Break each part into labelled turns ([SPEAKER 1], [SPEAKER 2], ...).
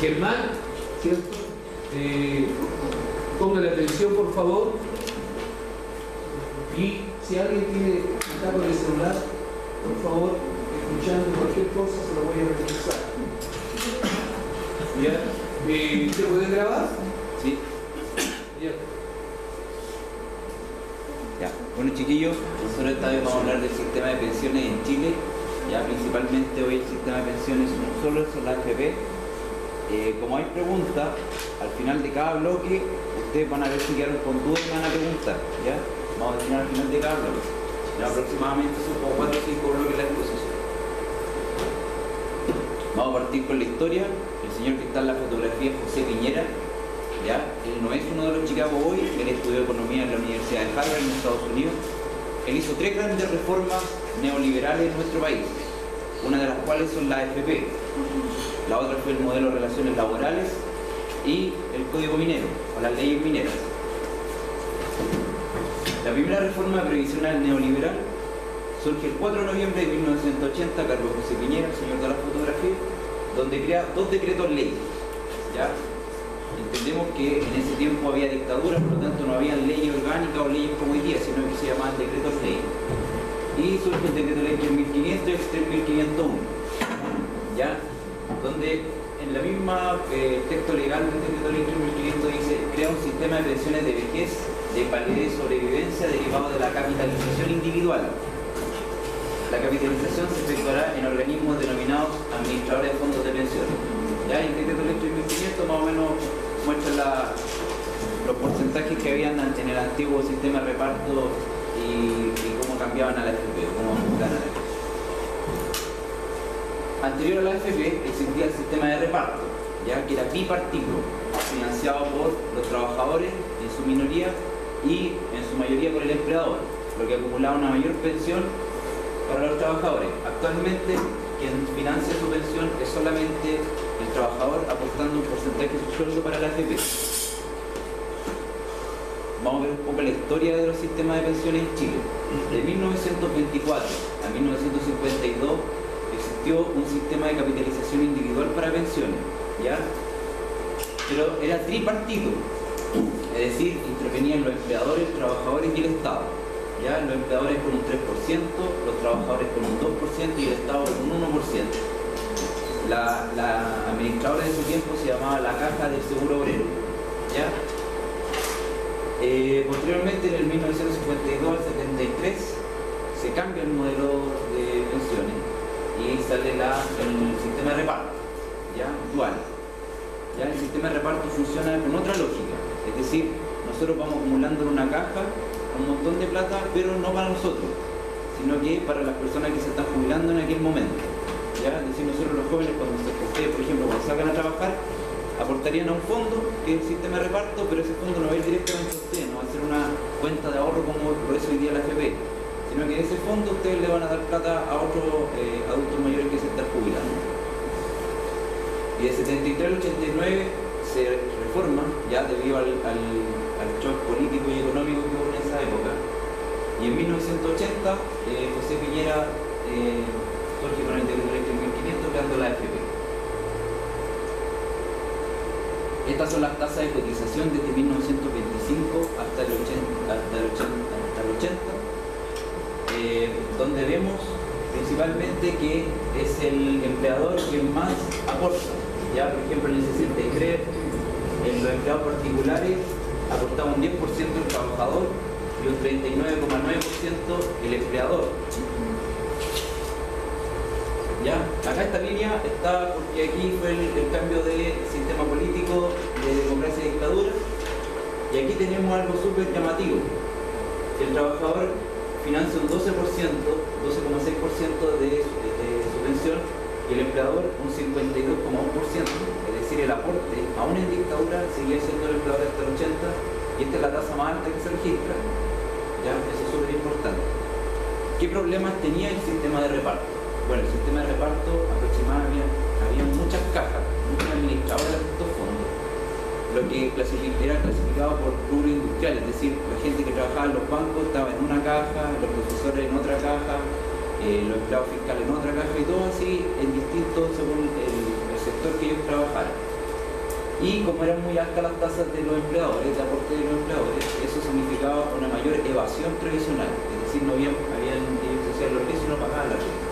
[SPEAKER 1] Germán, ¿cierto? Póngale atención, por favor. Y si alguien está con el celular, por favor, escuchando cualquier cosa, se lo voy a revisar. ¿Ya? ¿Se puede grabar?
[SPEAKER 2] Sí.
[SPEAKER 1] Ya.
[SPEAKER 2] Ya. Bueno, chiquillos, nosotros esta vez vamos a hablar del sistema de pensiones en Chile. Ya principalmente hoy el sistema de pensiones no solo son las AFP. Como hay preguntas, al final de cada bloque, ustedes van a ver si quedaron con dudas y van a preguntar. ¿Ya? Vamos a destinar al final de cada bloque. Ya aproximadamente son como 4 o 5 bloques la exposición. Vamos a partir con la historia. El señor que está en la fotografía es José Piñera. ¿Ya? Él no es uno de los Chicago Boys, él estudió economía en la Universidad de Harvard en Estados Unidos. Él hizo 3 grandes reformas neoliberales en nuestro país, una de las cuales son las AFP. La otra fue el modelo de relaciones laborales y el código minero, o las leyes mineras. La primera reforma previsional neoliberal surge el 4 de noviembre de 1980 a cargo de José Piñera, el señor de la fotografía, donde crea 2 decretos ley. ¿Ya? Entendemos que en ese tiempo había dictadura, por lo tanto no había leyes orgánicas o leyes como hoy día, sino que se llamaban decretos ley. Y surge el decreto ley 3500 y el 3501, ¿ya? Donde en la misma texto legal del decreto ley 3500 dice: crea un sistema de pensiones de vejez, de validez y sobrevivencia derivado de la capitalización individual. La capitalización se efectuará en organismos denominados administradores de fondos de pensiones. Ya el decreto ley 3500 más o menos muestra los porcentajes que habían en el antiguo sistema de reparto y cómo cambiaban a la AFP, cómo funcionaban a la AFP. Anterior a la AFP existía el sistema de reparto, ya que era bipartito, financiado por los trabajadores en su minoría y en su mayoría por el empleador, lo que acumulaba una mayor pensión para los trabajadores. Actualmente quien financia su pensión es solamente el trabajador aportando un porcentaje de su sueldo para la AFP. Vamos a ver un poco la historia de los sistemas de pensiones en Chile. De 1924 a 1952 existió un sistema de capitalización individual para pensiones, ¿ya? Pero era tripartito, es decir, intervenían los empleadores, los trabajadores y el Estado. ¿Ya? Los empleadores con un 3%, los trabajadores con un 2% y el Estado con un 1%. La administradora de ese tiempo se llamaba la Caja del Seguro Obrero. ¿Ya? Posteriormente, en el 1952 al 73, se cambia el modelo de pensiones y sale el sistema de reparto, ¿ya? Dual. ¿Ya? El sistema de reparto funciona con otra lógica, es decir, nosotros vamos acumulando en una caja un montón de plata, pero no para nosotros, sino que para las personas que se están jubilando en aquel momento. ¿Ya? Es decir, nosotros los jóvenes, cuando ustedes, por ejemplo, cuando salgan a trabajar, aportarían a un fondo, que es el sistema de reparto, pero ese fondo no va a ir directamente a ustedes, no va a ser una cuenta de ahorro como lo es hoy día la AFP, sino que en ese fondo ustedes le van a dar plata a otros adultos mayores que se están jubilando. Y de 73 al 89 se reforma, ya debido al shock político y económico que hubo en esa época. Y en 1980 José Piñera surge con el decreto ley 3500 creando la AFP. Estas son las tasas de cotización desde 1925 hasta el 80, donde vemos principalmente que es el empleador quien más aporta. Ya, por ejemplo, en el 63, en los empleados particulares aportaba un 10% el trabajador y un 39,9% el empleador. ¿Ya? Acá esta línea está porque aquí fue el cambio de sistema político de democracia y dictadura, y aquí tenemos algo súper llamativo. El trabajador financia un 12%, 12,6% de su pensión, y el empleador un 52,1%, es decir, el aporte, aún en dictadura, seguía siendo el empleador hasta el 80%, y esta es la tasa más alta que se registra. ¿Ya? Eso es súper importante. ¿Qué problemas tenía el sistema de reparto? Bueno, el sistema de reparto aproximadamente había muchas cajas, muchos administradores de estos fondos, lo que era clasificado por rubro industrial, es decir, la gente que trabajaba en los bancos estaba en una caja, los profesores en otra caja, los empleados fiscales en otra caja, y todo así en distinto según el sector que ellos trabajaran. Y como eran muy altas las tasas de los empleadores, de aporte de los empleadores, eso significaba una mayor evasión previsional, es decir, no habían social los riesgos y no pagaban la renta.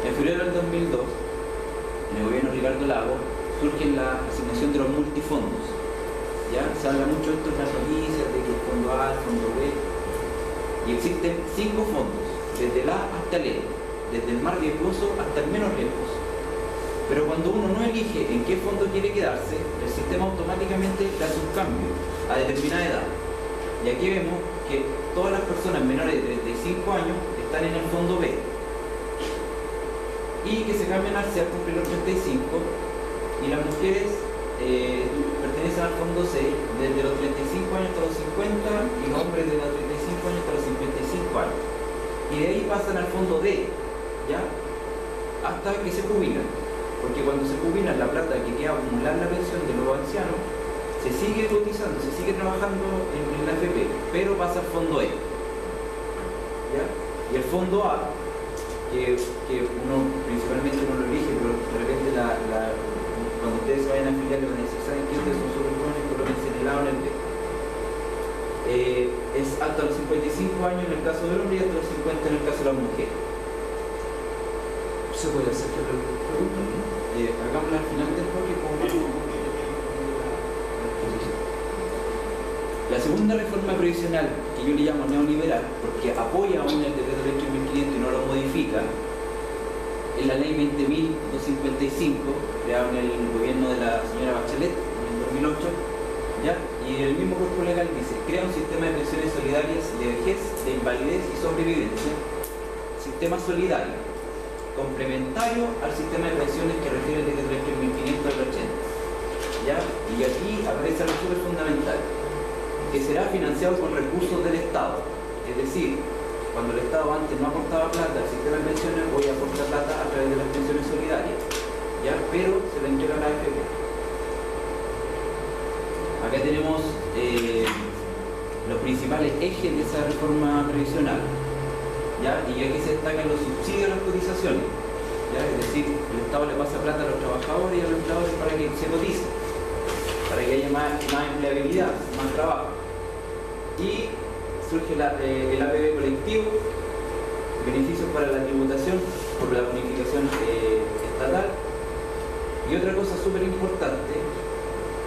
[SPEAKER 2] En febrero del 2002, en el gobierno de Ricardo Lagos, surge la asignación de los multifondos. ¿Ya? Se habla mucho de esto en las noticias, de que el fondo A, el fondo B, y existen 5 fondos, desde el A hasta el E, desde el más riesgoso hasta el menos riesgoso. Pero cuando uno no elige en qué fondo quiere quedarse, el sistema automáticamente le hace un cambio a determinada edad. Y aquí vemos que todas las personas menores de 35 años están en el fondo B. Y que se cambian al C al cumplir los 35, y las mujeres pertenecen al fondo C desde los 35 años hasta los 50, y los hombres desde los 35 años hasta los 55 años. Y de ahí pasan al fondo D, ¿ya? Hasta que se jubilan. Porque cuando se jubilan, la plata que queda acumular la pensión de los ancianos se sigue cotizando, se sigue trabajando en la AFP, pero pasa al fondo E. ¿Ya? Y el fondo A, que uno principalmente uno lo elige, pero de repente cuando ustedes se vayan a afiliar le van a decir, ¿saben qué? Ustedes son súper buenos, colóquense en el A o en el B. Es hasta los 55 años en el caso del hombre y hasta los 50 en el caso de la mujer.
[SPEAKER 1] ¿Se puede hacer que pregunta?
[SPEAKER 2] Hagámosla al final del bloque con la segunda reforma previsional, que yo le llamo neoliberal, porque apoya aún el decreto ley 3500 y no lo modifica, es la ley 20.255, creada en el gobierno de la señora Bachelet en el 2008, ¿ya? Y el mismo cuerpo legal dice, crea un sistema de pensiones solidarias de vejez, de invalidez y sobrevivencia, sistema solidario, complementario al sistema de pensiones que refiere el decreto ley 1500 del 80. ¿Ya? Y aquí aparece algo súper fundamental, que será financiado con recursos del Estado. Es decir, cuando el Estado antes no aportaba plata al sistema de pensiones, voy a aportar plata a través de las pensiones solidarias, ¿ya? Pero se le entrega a la AFP. Acá tenemos los principales ejes de esa reforma previsional. ¿Ya? Y aquí se destacan los subsidios a las cotizaciones, ¿ya? Es decir, el Estado le pasa plata a los trabajadores y a los empleadores para que se coticen, para que haya más empleabilidad, más trabajo. Y surge el APB colectivo, beneficios para la tributación por la bonificación estatal. Y otra cosa súper importante,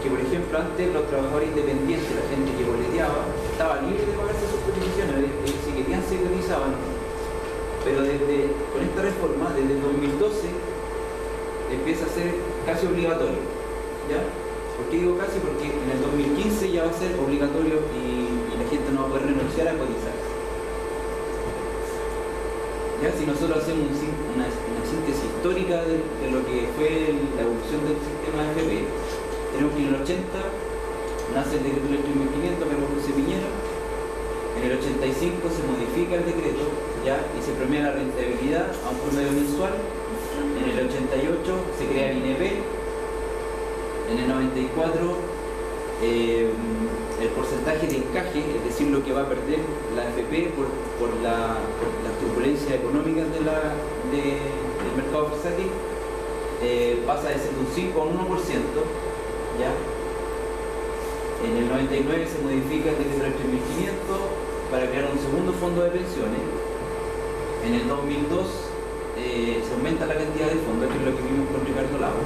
[SPEAKER 2] que por ejemplo antes los trabajadores independientes, la gente que boleteaba, estaba libre de pagarse sus cotizaciones, si querían se cotizaban. Pero con esta reforma, desde el 2012, empieza a ser casi obligatorio. ¿Ya? ¿Por qué digo casi? Porque en el 2015 ya va a ser obligatorio y la gente no va a poder renunciar a cotizar. ¿Ya? Si nosotros hacemos una síntesis histórica de lo que fue la evolución del sistema de AFP, tenemos que en el 80 nace el decreto ley 1500 que José Piñera. En el 85 se modifica el decreto, ¿ya? Y se premia la rentabilidad a un promedio mensual. En el 88 se crea el INEP. En el 94 el porcentaje de encaje, es decir, lo que va a perder la AFP por las turbulencias económicas del mercado bursátil, pasa de ser de un 5 a un 1%, ¿ya? En el 99 se modifica el decreto del 3500 para crear un segundo fondo de pensiones. En el 2002 se aumenta la cantidad de fondos, que es lo que vimos con Ricardo Lagos.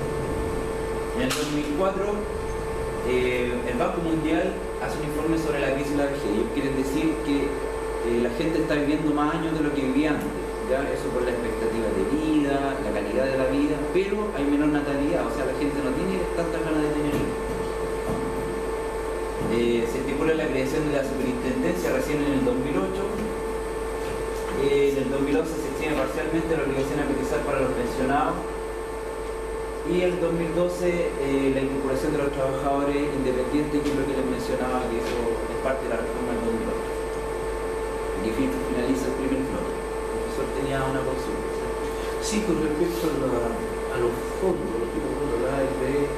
[SPEAKER 2] En el 2004 el Banco Mundial hace un informe sobre la crisis de la vejez. Ellos quieren decir que la gente está viviendo más años de lo que vivía antes, ¿ya? Eso por la expectativa de vida, la calidad de la vida, pero hay menor natalidad, o sea, la gente no tiene tantas ganas de tener hijos. Se estipula la creación de la superintendencia recién en el 2008. En el 2011 se extiende parcialmente la obligación a cotizar para los pensionados. Y en el 2012 la incorporación de los trabajadores independientes, que es lo que les mencionaba, que eso es parte de la reforma del 2008. Y finaliza el primer bloque. El profesor tenía una consulta.
[SPEAKER 1] Sí, con respecto a los fondos, los tipos de fondos, la A, el B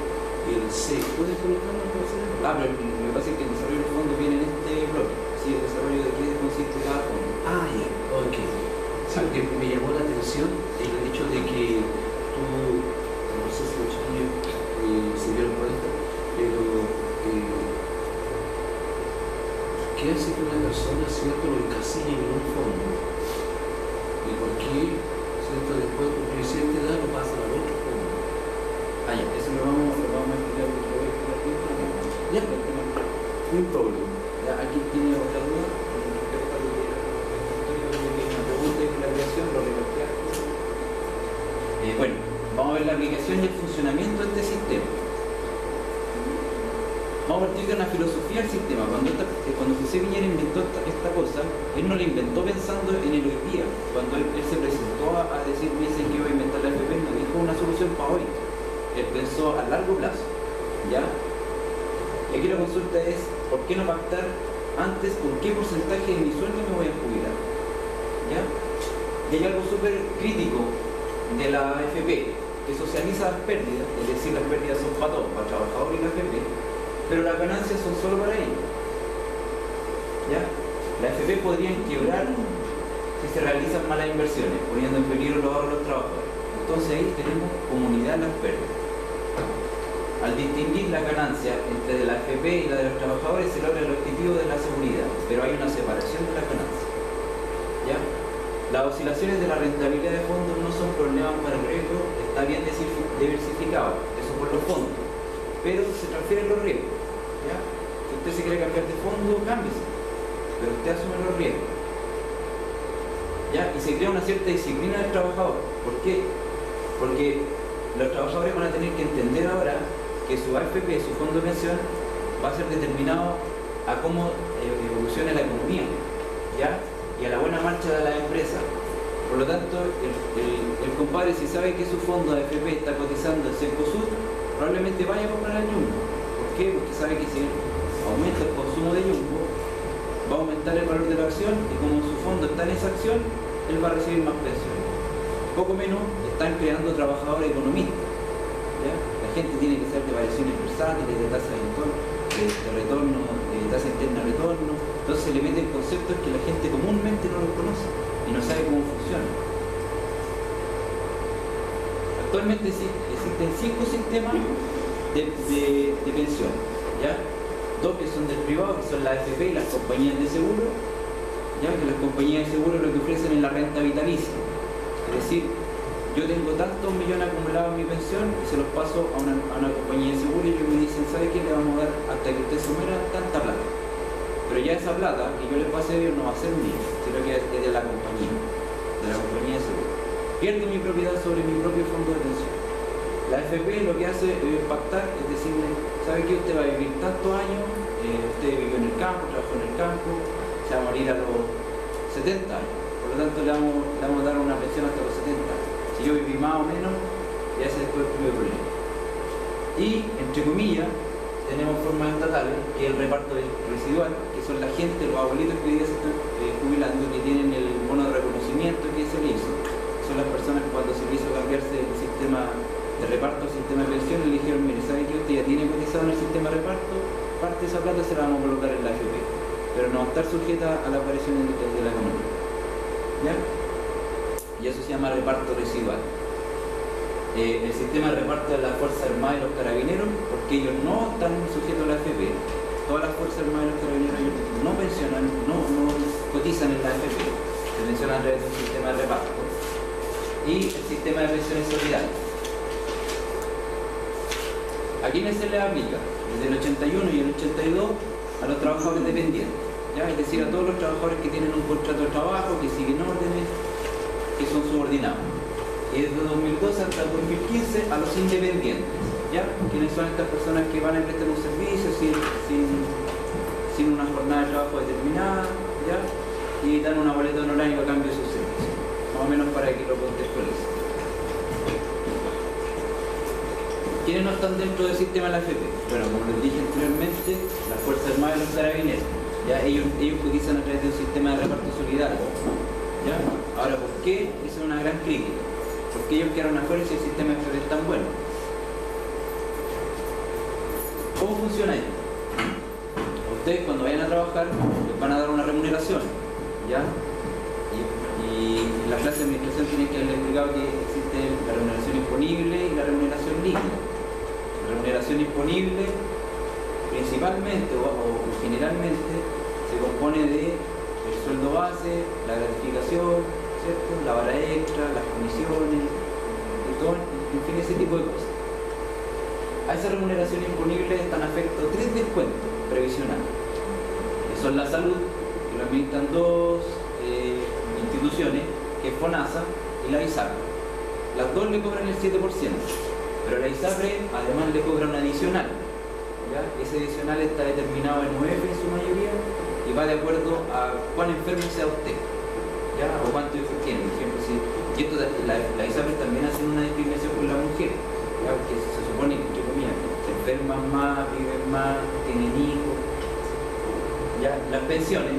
[SPEAKER 1] y el C, ¿puedes colocarlo en profesor?
[SPEAKER 2] Pero lo que pasa es que el desarrollo del fondo viene en este bloque. Sí, el desarrollo de qué consiste cada fondo.
[SPEAKER 1] Ya, ok. Sí, porque me llamó la atención el hecho de que tú, no sé si los chiquillos persona, ¿cierto?, lo encasillen en un fondo. ¿Y por qué, cierto?, después de cumplir cierta edad lo pasan al otro fondo?
[SPEAKER 2] Ah, ya, eso lo vamos a explicar otra vez por aquí.
[SPEAKER 1] Ya, no hay problema.
[SPEAKER 2] Ya, aquí tiene otra duda con respecto a lo que una pregunta de la creación, lo repartiaste. Bueno, vamos a ver la aplicación y el funcionamiento de este sistema. Vamos a partir de una filosofía del sistema. Cuando José Piñera inventó esta cosa, él no la inventó pensando en el hoy día. Cuando él se presentó a decir que iba a inventar la FP, no dijo una solución para hoy. Él pensó a largo plazo. ¿Ya? Y aquí la consulta es, ¿por qué no pactar antes con qué porcentaje de mi sueldo me voy a jubilar? ¿Ya? Y hay algo súper crítico de la AFP, que socializa las pérdidas, es decir, las pérdidas son para todos, para el trabajador y la AFP, pero las ganancias son solo para ellos. ¿Ya? La AFP podría quebrar si se realizan malas inversiones, poniendo en peligro los ahorros de los trabajadores. Entonces ahí tenemos comunidad en las pérdidas. Al distinguir la ganancia entre la AFP y la de los trabajadores se logra el objetivo de la seguridad, pero hay una separación de las ganancias. ¿Ya? Las oscilaciones de la rentabilidad de fondos no son problemas para el riesgo, está bien diversificado, eso por los fondos, pero se transfieren los riesgos. ¿Ya? Si usted se quiere cambiar de fondo, cámbiese, pero usted asume los riesgos. ¿Ya? Y se crea una cierta disciplina del trabajador. ¿Por qué? Porque los trabajadores van a tener que entender ahora que su AFP, su fondo de pensión, va a ser determinado a cómo evoluciona la economía, ¿ya? Y a la buena marcha de la empresa. Por lo tanto, el compadre, si sabe que su fondo de AFP está cotizando el Cencosud, probablemente vaya a comprar el Jumbo. ¿Por qué? Porque sabe que si aumenta el consumo de Jumbo, va a aumentar el valor de la acción y como su fondo está en esa acción, él va a recibir más pensiones. Poco menos están creando trabajadores economistas. ¿Ya? La gente tiene que saber de variaciones versátiles, de tasa de retorno, de tasa interna de retorno. Entonces se le meten conceptos que la gente comúnmente no los conoce y no sabe cómo funciona. Actualmente existen 5 sistemas de pensión, ¿ya? 2 que son del privado, que son la AFP y las compañías de seguro, ¿ya? Que las compañías de seguro lo que ofrecen es la renta vitalicia. Es decir, yo tengo tantos millones acumulados en mi pensión y se los paso a una compañía de seguro y ellos me dicen, ¿sabe qué? Le vamos a dar hasta que usted se muera tanta plata. Pero ya esa plata que yo les pase a ellos no va a ser mía, sino que es de la compañía de seguro. Pierdo mi propiedad sobre mi propio fondo de pensión. La AFP lo que hace es pactar, es decirle, ¿sabe qué? Usted va a vivir tantos años, usted vivió en el campo, trabajó en el campo, se va a morir a los 70 años. Por lo tanto, le vamos a dar una pensión hasta los 70 años. Si yo viví más o menos, ya ese después el primer problema. Y, entre comillas, tenemos formas estatales, que es el reparto residual, que son la gente, los abuelitos que hoy día se están jubilando, que tienen el bono de reconocimiento que se le hizo. Son las personas que cuando se le hizo cambiarse el sistema de reparto al sistema de pensión, le dijeron, mire, ¿sabe que usted ya tiene cotizado en el sistema de reparto? Parte de esa plata se la vamos a colocar en la AFP, pero no va a estar sujeta a la aparición de la economía. ¿Ya? Y eso se llama reparto residual. El sistema de reparto de las Fuerzas Armadas y los Carabineros, porque ellos no están sujetos a la AFP. Todas las Fuerzas Armadas y los Carabineros ellos no pensionan, no cotizan en la AFP, se pensionan a través del sistema de reparto. Y el sistema de pensiones solidarias. ¿A quiénes se les aplica? Desde el 81 y el 82 a los trabajadores dependientes, ¿ya? Es decir, a todos los trabajadores que tienen un contrato de trabajo, que siguen órdenes, que son subordinados. Y desde 2012 hasta el 2015 a los independientes, ¿ya? ¿Quiénes son estas personas que van a prestar un servicio sin una jornada de trabajo determinada, ¿ya? Y dan una boleta honoraria a cambio de sus servicios? Más o menos para que lo contextualice. ¿Quiénes no están dentro del sistema de la AFP? Bueno, como les dije anteriormente, las Fuerzas Armadas y los Carabineros. ¿Ya? Ellos cotizan a través de un sistema de reparto solidario. ¿Ya? Ahora, ¿por qué? Esa es una gran crítica. ¿Por qué ellos quedaron afuera si el sistema de AFP es tan bueno? ¿Cómo funciona esto? Ustedes cuando vayan a trabajar les van a dar una remuneración, ¿ya? Y la clase de administración tiene que haber explicado que existe la remuneración disponible y la remuneración líquida. La remuneración disponible principalmente o generalmente se compone de el sueldo base, la gratificación, ¿cierto? La hora extra, las comisiones, y todo, en fin, ese tipo de cosas. A esa remuneración imponible están afectos 3 descuentos previsionales, que son la salud, que lo administran dos instituciones, que es FONASA y la ISAPRE. Las dos le cobran el 7%, pero la ISAPRE además le cobra un adicional. ¿Ya? Ese adicional está determinado en UF en su mayoría y va de acuerdo a cuán enfermo sea usted, ¿ya? O cuánto hijos tiene. Por ejemplo, y esto la ISAPRE también hace una discriminación con la mujer, ¿ya? Porque se supone que, entre comillas, se enferman más, viven más, tienen hijos. ¿Ya? Las pensiones,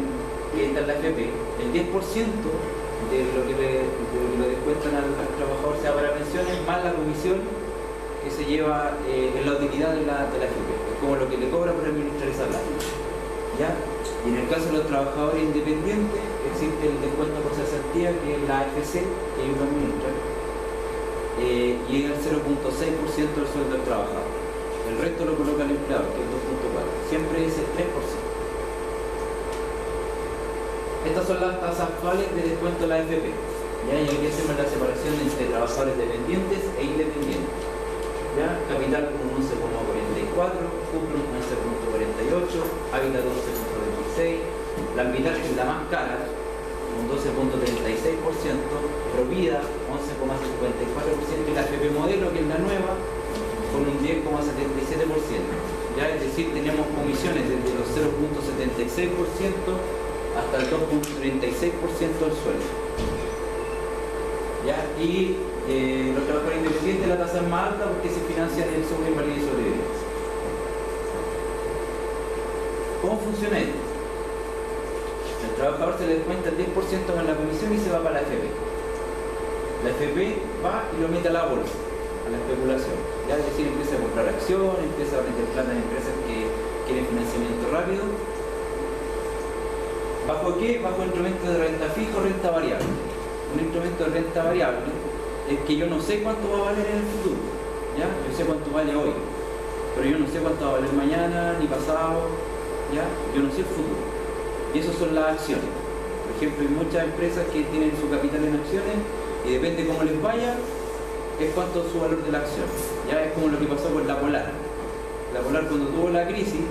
[SPEAKER 2] que está en la FP, el 10% de lo que le descuentan al trabajador sea para pensiones, más la comisión que se lleva en la utilidad de la FP. Es como lo que le cobra por administrar esa plata. ¿Ya? Y en el caso de los trabajadores independientes, existe el descuento por cesantía, que es la AFC, que ellos lo administran, y es el 0.6% del sueldo del trabajador. El resto lo coloca el empleador, que es el 2.4%. Siempre es el 3%. Estas son las tasas actuales de descuento de la AFP. ¿Ya? Y aquí hacemos la separación entre trabajadores dependientes e independientes. ¿Ya? Capital con un 11,44, Cuprum un 11,48, Hábitat 12,26, la Ambital, que es la más cara, un 12,36%, Provida 11,54% y la FP Modelo, que es la nueva, con un 10,77%. ¿Ya? Es decir, tenemos comisiones desde los 0,76% hasta el 2,36% del sueldo. ¿Ya? Y los trabajadores independientes la tasa es más alta porque se financian el seguro de invalidez y sobrevivencia. ¿Cómo funciona esto? El trabajador se le descuenta el 10% en la comisión y se va para la FP. La FP va y lo mete a la bolsa, a la especulación. ¿Ya? Es decir, empieza a comprar acciones, empieza a meter plata en empresas que quieren financiamiento rápido. ¿Bajo qué? Bajo el instrumento de renta fija o renta variable. Un instrumento de renta variable es que yo no sé cuánto va a valer en el futuro, ¿ya? Yo sé cuánto vale hoy, pero yo no sé cuánto va a valer mañana ni pasado, ¿ya? Yo no sé el futuro. Y eso son las acciones. Por ejemplo, hay muchas empresas que tienen su capital en acciones y depende cómo les vaya, es cuánto es su valor de la acción. Ya es como lo que pasó con la Polar. La Polar, cuando tuvo la crisis,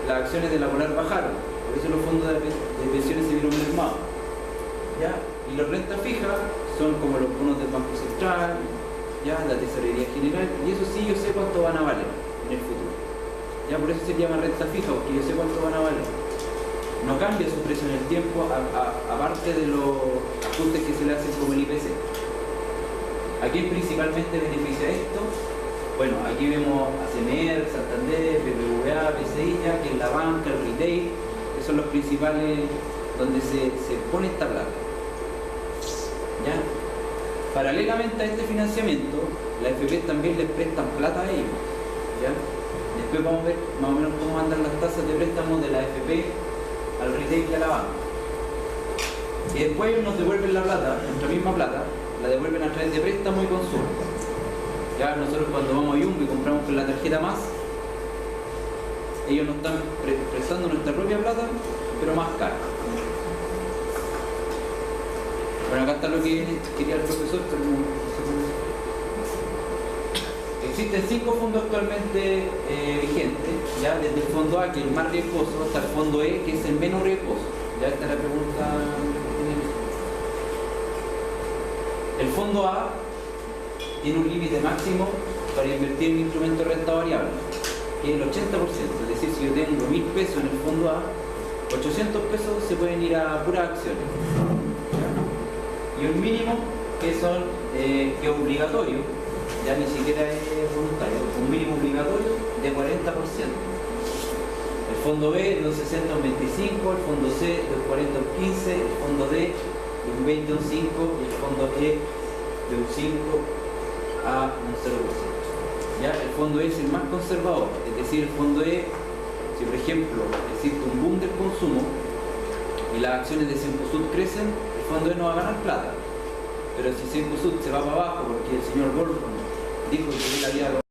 [SPEAKER 2] las acciones de la Polar bajaron, por eso los fondos de pensiones se vieron mermados, ¿ya? Y los rentas fijas son como los bonos del Banco Central, ¿ya? La tesorería general, y eso sí yo sé cuánto van a valer en el futuro. Ya por eso se llama renta fija, porque yo sé cuánto van a valer. No cambia su precio en el tiempo, aparte de los ajustes que se le hacen como el IPC. ¿A quién principalmente beneficia esto? Bueno, aquí vemos a CMR, Santander, BBVA, BCI, que es la banca, el retail, que son los principales donde se pone esta plata. ¿Ya? Paralelamente a este financiamiento, la FP también les prestan plata a ellos. ¿Ya? Después vamos a ver más o menos cómo andan las tasas de préstamo de la FP al retail y a la banca. Y después ellos nos devuelven la plata, nuestra misma plata, la devuelven a través de préstamo y consumo. Ya nosotros cuando vamos a Jumbo y compramos con la tarjeta más, ellos nos están prestando nuestra propia plata, pero más cara. Bueno, acá está lo que quería el profesor, pero no sé cómo. Existen 5 fondos actualmente vigentes, ya desde el fondo A, que es el más riesgoso, hasta el fondo E, que es el menos riesgoso. Ya está la pregunta. El fondo A tiene un límite máximo para invertir en instrumentos de renta variable, que es el 80%. Es decir, si yo tengo 1.000 pesos en el fondo A, 800 pesos se pueden ir a puras acciones. Y un mínimo que es obligatorio, ya ni siquiera es voluntario, un mínimo obligatorio de 40%. El fondo B de un 60 a un 25, el fondo C de un 40 a un 15, el fondo D de un 20 a un 5 y el fondo E de un 5 a un 0%. ¿Ya? El fondo E es el más conservador, es decir, el fondo E, si por ejemplo existe un boom del consumo y las acciones de Cencosud crecen, el fondo E no va a ganar plata. Pero si Cencosud se va para abajo porque el señor Goldman dijo que él había